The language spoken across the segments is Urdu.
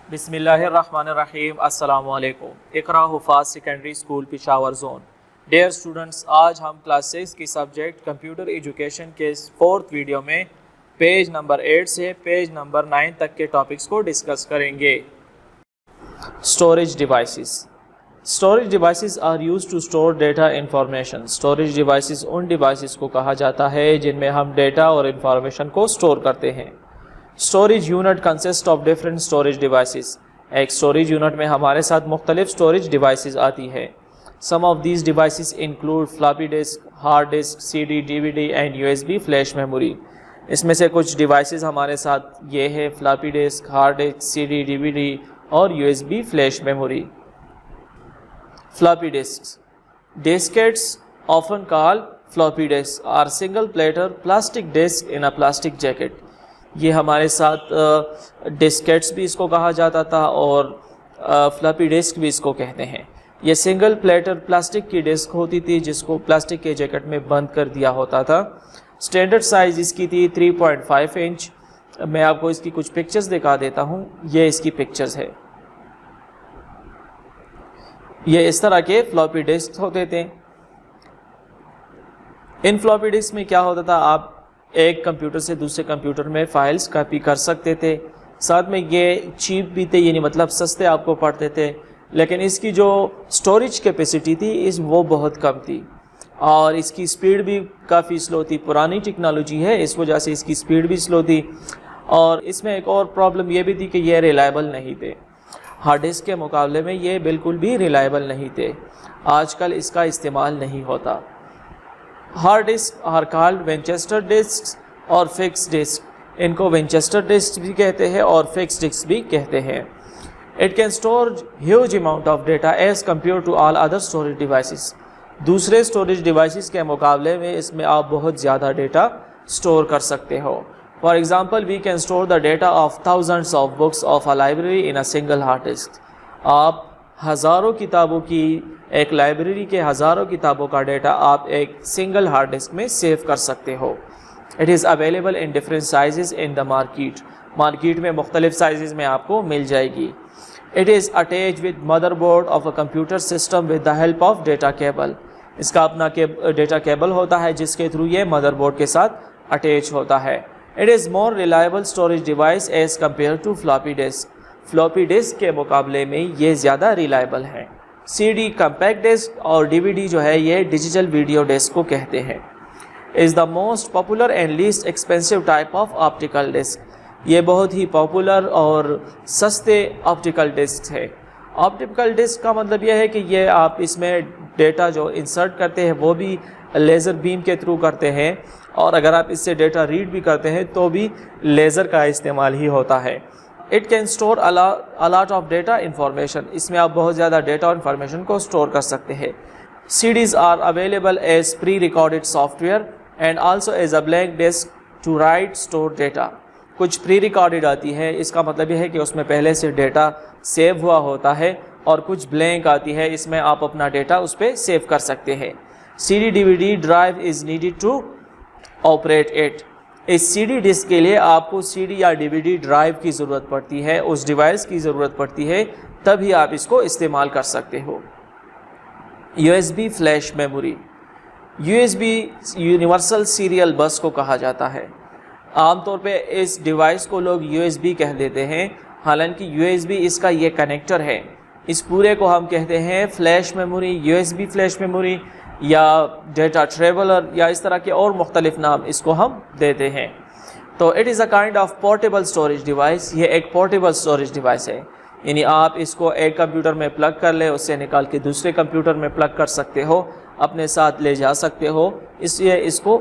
بسم اللہ الرحمن الرحیم. السلام علیکم. Iqra Huffaz secondary school Peshawar zone. Dear students, آج ہم کلاس 6 کی سبجیکٹ کمپیوٹر ایجوکیشن کے 4تھ ویڈیو میں پیج نمبر 8 سے پیج نمبر 9 تک کے ٹاپکس کو ڈسکس کریں گے. Storage devices. Storage devices are used to store data information. Storage devices ان ڈیوائسز کو کہا جاتا ہے جن میں ہم ڈیٹا اور انفارمیشن کو اسٹور کرتے ہیں. Storage unit consist of different storage devices. ایک اسٹوریج یونٹ میں ہمارے ساتھ مختلف اسٹوریج ڈیوائسز آتی ہے. Some of these devices include floppy disk, hard disk, C D, D V D and U S B flash memory. اس میں سے کچھ ڈیوائسز ہمارے ساتھ یہ ہے: floppy disk, hard disk, C D, D V D اور U S B flash memory. Floppy disks. Diskettes often called floppy disks are single platter plastic disk in a plastic jacket. یہ ہمارے ساتھ ڈسکیٹس بھی اس کو کہا جاتا تھا اور فلاپی ڈسک بھی اس کو کہتے ہیں. یہ سنگل پلیٹر پلاسٹک کی ڈسک ہوتی تھی جس کو پلاسٹک کے جیکٹ میں بند کر دیا ہوتا تھا. اسٹینڈرڈ سائز اس کی تھی 3.5 انچ. میں آپ کو اس کی کچھ پکچرز دکھا دیتا ہوں. یہ اس کی پکچرز ہے. یہ اس طرح کے فلاپی ڈسک ہوتے تھے. ان فلاپی ڈسک میں کیا ہوتا تھا، آپ ایک کمپیوٹر سے دوسرے کمپیوٹر میں فائلز کاپی کر سکتے تھے. ساتھ میں یہ چیپ بھی تھے، یعنی مطلب سستے آپ کو پڑتے تھے، لیکن اس کی جو سٹوریج کیپیسٹی تھی وہ بہت کم تھی اور اس کی سپیڈ بھی کافی سلو تھی. پرانی ٹیکنالوجی ہے، اس وجہ سے اس کی سپیڈ بھی سلو تھی. اور اس میں ایک اور پرابلم یہ بھی تھی کہ یہ ریلائبل نہیں تھے. ہارڈ ڈسک کے مقابلے میں یہ بالکل بھی ریلائبل نہیں تھے. آج کل اس کا استعمال نہیں ہوتا. Hard disk are called Winchester disk اور فکس ڈسک. ان کو وینچسٹر ڈسک بھی کہتے ہیں اور فکس ڈسک بھی کہتے ہیں. It can store huge amount of data as compare to all other storage devices. دوسرے اسٹوریج ڈیوائسز کے مقابلے میں اس میں آپ بہت زیادہ ڈیٹا اسٹور کر سکتے ہو. For example we can store the data of thousands of books of a library in a single hard disk. آپ ہزاروں کتابوں کی ایک لائبریری کے ہزاروں کتابوں کا ڈیٹا آپ ایک سنگل ہارڈ ڈسک میں سیو کر سکتے ہو. It is available in different sizes in the market. Market میں مختلف سائزز میں آپ کو مل جائے گی. It is attach with motherboard of a computer system with the help of data cable. اس کا اپنا ڈیٹا کیبل ہوتا ہے جس کے تھرو یہ مدر بورڈ کے ساتھ اٹیچ ہوتا ہے. It is more reliable storage device as compare to floppy disk. Floppy disk کے مقابلے میں یہ زیادہ ریلائبل ہے. سی ڈی کمپیکٹ ڈسک اور ڈی وی ڈی جو ہے یہ ڈیجیٹل ویڈیو ڈسک کو کہتے ہیں. Is the most popular and least expensive type of optical disk. یہ بہت ہی پاپولر اور سستے آپٹیکل ڈسک ہے. آپٹیکل ڈسک کا مطلب یہ ہے کہ یہ آپ اس میں ڈیٹا جو انسرٹ کرتے ہیں وہ بھی لیزر بیم کے تھرو کرتے ہیں، اور اگر آپ اس سے ڈیٹا ریڈ بھی کرتے ہیں تو بھی لیزر کا استعمال ہی ہوتا ہے. It can store a lot of data information. اس میں آپ بہت زیادہ ڈیٹا اور انفارمیشن کو اسٹور کر سکتے ہیں. C Ds are available as pre recorded software and also as a blank disk to write store data. کچھ پری ریکارڈیڈ آتی ہے، اس کا مطلب یہ ہے کہ اس میں پہلے سے ڈیٹا سیو ہوا ہوتا ہے، اور کچھ بلینک آتی ہے، اس میں آپ اپنا ڈیٹا اس پہ سیو کر سکتے ہیں. C D D V D drive is needed to operate it. اس سی ڈی ڈسک کے لیے آپ کو سی ڈی یا ڈی وی ڈی ڈرائیو کی ضرورت پڑتی ہے، اس ڈیوائس کی ضرورت پڑتی ہے، تبھی آپ اس کو استعمال کر سکتے ہو. U S B flash memory. U S B universal serial bus کو کہا جاتا ہے. عام طور پہ اس ڈیوائس کو لوگ یو ایس بی کہہ دیتے ہیں، حالانکہ یو ایس بی اس کا یہ کنیکٹر ہے. اس پورے کو ہم کہتے ہیں flash memory, U S B flash memory یا ڈیٹا ٹریولر، یا اس طرح کے اور مختلف نام اس کو ہم دیتے ہیں. تو it is a kind of portable storage device. یہ ایک پورٹیبل اسٹوریج ڈیوائس ہے، یعنی آپ اس کو ایک کمپیوٹر میں پلگ کر لیں، اس سے نکال کے دوسرے کمپیوٹر میں پلگ کر سکتے ہو، اپنے ساتھ لے جا سکتے ہو، اس لیے اس کو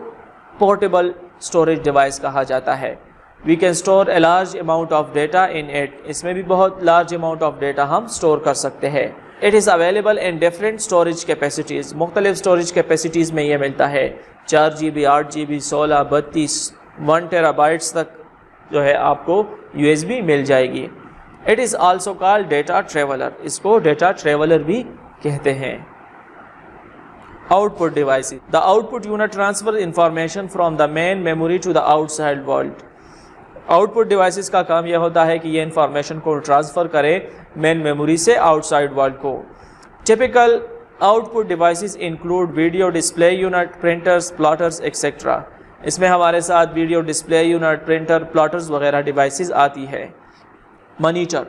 پورٹیبل اسٹوریج ڈیوائس کہا جاتا ہے. We can store a large amount of data in it. اس میں بھی بہت لارج اماؤنٹ آف ڈیٹا ہم اسٹور کر سکتے ہیں. It is available in different storage capacities. مختلف اسٹوریج کیپیسٹیز میں یہ ملتا ہے. 4 GB 8 GB 16 32 1 TB تک جو ہے آپ کو یو ایس بی مل جائے گی. It is also called data traveller. اس کو ڈیٹا ٹریولر بھی کہتے ہیں. Output devices. The output unit transfer information from the main memory to the outside world. Output devices کا کام یہ ہوتا ہے کہ یہ انفارمیشن کو ٹرانسفر کرے مین میموری سے آؤٹ سائڈ ورلڈ کو. Typical output devices include video display unit, printers, plotters etcetera. اس میں ہمارے ساتھ video display unit, printer, plotters وغیرہ ڈیوائسز آتی ہے. Monitor.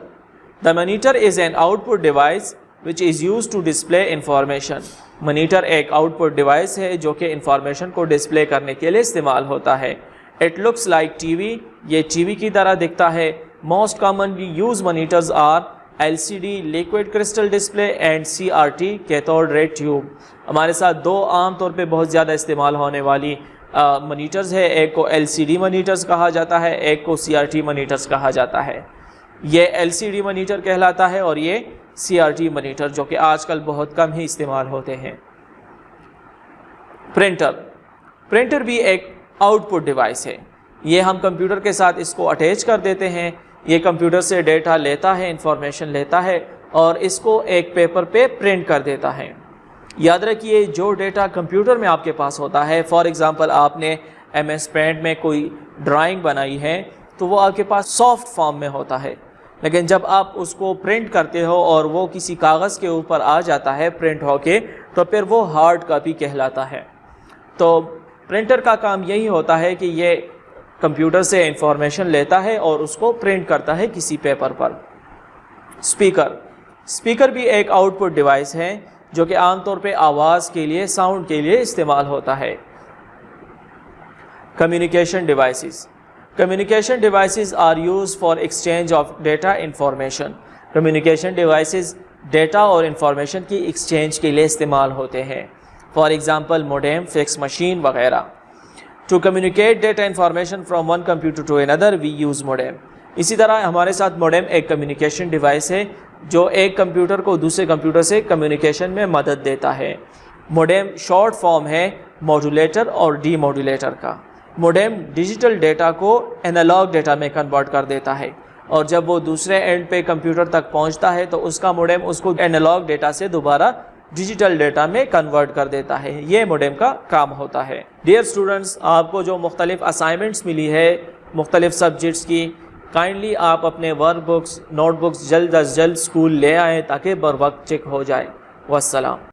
The monitor is an output device which is used to display information. Monitor ایک آؤٹ پٹ ڈیوائس ہے جو کہ انفارمیشن کو ڈسپلے کرنے کے لیے استعمال ہوتا ہے. It looks like TV. یہ ٹی وی کی طرح دکھتا ہے. Most commonly used monitors are LCD, liquid crystal display and CRT, cathode ray tube. ہمارے ساتھ دو عام طور پہ بہت زیادہ استعمال ہونے والی مانیٹرز ہے. ایک کو LCD مانیٹرز کہا جاتا ہے, ایک کو CRT مانیٹرز کہا جاتا ہے. یہ LCD مانیٹر کہلاتا ہے اور یہ CRT مانیٹر جو کہ آج کل بہت کم ہی استعمال ہوتے ہیں. پرنٹر بھی ایک آؤٹ پٹ ڈیوائس ہے. یہ ہم کمپیوٹر کے ساتھ اس کو اٹیچ کر دیتے ہیں. یہ کمپیوٹر سے ڈیٹا لیتا ہے, انفارمیشن لیتا ہے اور اس کو ایک پیپر پہ پرنٹ کر دیتا ہے. یاد رکھیے جو ڈیٹا کمپیوٹر میں آپ کے پاس ہوتا ہے, فار ایگزامپل آپ نے MS Paint میں کوئی ڈرائنگ بنائی ہے تو وہ آپ کے پاس سافٹ فارم میں ہوتا ہے, لیکن جب آپ اس کو پرنٹ کرتے ہو اور وہ کسی کاغذ کے اوپر آ جاتا ہے پرنٹ ہو کے, تو پھر وہ ہارڈ کاپی کہلاتا ہے. تو پرنٹر کا کام یہی ہوتا ہے کہ یہ کمپیوٹر سے انفارمیشن لیتا ہے اور اس کو پرنٹ کرتا ہے کسی پیپر پر. اسپیکر بھی ایک آؤٹ پٹ ڈیوائس ہے جو کہ عام طور پہ آواز کے لیے, ساؤنڈ کے لیے استعمال ہوتا ہے. Communication devices are used for exchange of data information. Communication devices data اور انفارمیشن کی ایکسچینج کے لیے استعمال ہوتے ہیں. For example modem, fax machine وغیرہ. To communicate data information from one computer to another we use modem. اسی طرح ہمارے ساتھ موڈیم ایک کمیونیکیشن ڈیوائس ہے جو ایک کمپیوٹر کو دوسرے کمپیوٹر سے کمیونیکیشن میں مدد دیتا ہے. موڈیم شارٹ فارم ہے ماڈولیٹر اور ڈی ماڈولیٹر کا. موڈیم ڈیجیٹل ڈیٹا کو انالوگ ڈیٹا میں کنورٹ کر دیتا ہے اور جب وہ دوسرے اینڈ پہ کمپیوٹر تک پہنچتا ہے تو اس کا موڈیم اس کو انالوگ ڈیٹا سے دوبارہ ڈیجیٹل ڈیٹا میں کنورٹ کر دیتا ہے. یہ موڈیم کا کام ہوتا ہے. ڈیئر اسٹوڈنٹس, آپ کو جو مختلف اسائنمنٹس ملی ہے مختلف سبجیکٹس کی, کائنڈلی آپ اپنے ورک بکس, نوٹ بکس جلد از جلد اسکول لے آئیں تاکہ بر وقت چیک ہو جائے. والسلام.